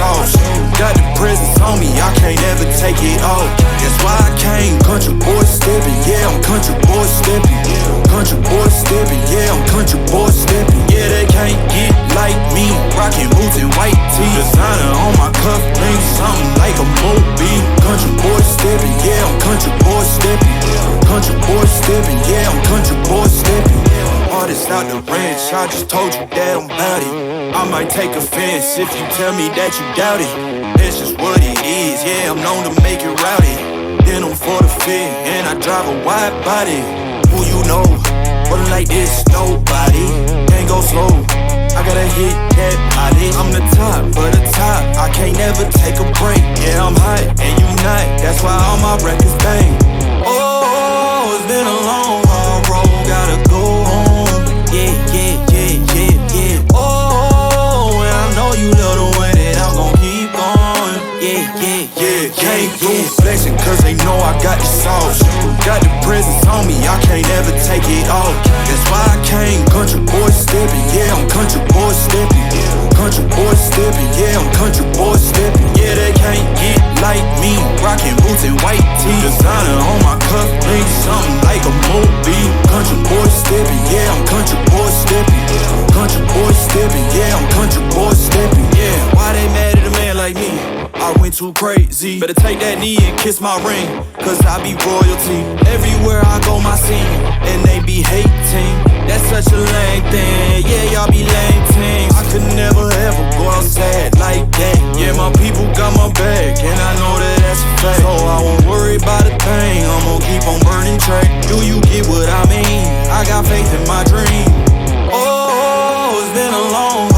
sauce. Got the presents on me, I can't ever take it off. That's why I came country boy stepping, yeah, I'm country boy stepping. Country boy stepping, yeah, I'm country boy stepping. Yeah, they can't get like me, rockin' boots and white tee. Designer on my cuff link, something like a movie. Country boy stepping, yeah, I'm country boy stepping. Country boy stepping, yeah, I'm country boy stepping. Artist out the ranch, I just told you that I'm bout it. I might take offense if you tell me that you doubt it. That's just what it is, yeah, I'm known to make it rowdy. Then I'm for the fit, and I drive a wide body. Who you know, but like this, nobody. Can't go slow, I gotta hit that body. I'm the top of the top, I can't never take a break. Yeah, I'm hot, and you not, that's why all my records bang. Oh, it's been a long, hard road, gotta go home. Yeah, yeah, yeah, yeah, yeah. Oh, and I know you love the way that I'm gon' keep going. Yeah, yeah, yeah, can't do flexing cause they know I got the sauce. Got the presents on me, I can't ever take it off. That's why I came country boy stepping, yeah, I'm country boy stepping. Country boy stepping, yeah, I'm country boy stepping. Yeah, they can't get like me, rockin' boots and white tee. Designer on my cuff link, something like a movie. Country boy stepping, yeah, I'm country boy stepping. Country boy stepping, yeah, I'm country boy stepping. Yeah, why they mad at a man like me? I went too crazy. Better take that knee and kiss my ring, cause I be royalty. Everywhere I go, my scene, and they be hating. That's such a lame thing, yeah, y'all be lame teams. I could never ever go outside like that. Yeah, my people got my back, and I know that that's a fact. So I won't worry about a thing, I'm gon' keep on burning track. Do you get what I mean? I got faith in my dream. Oh, it's been a long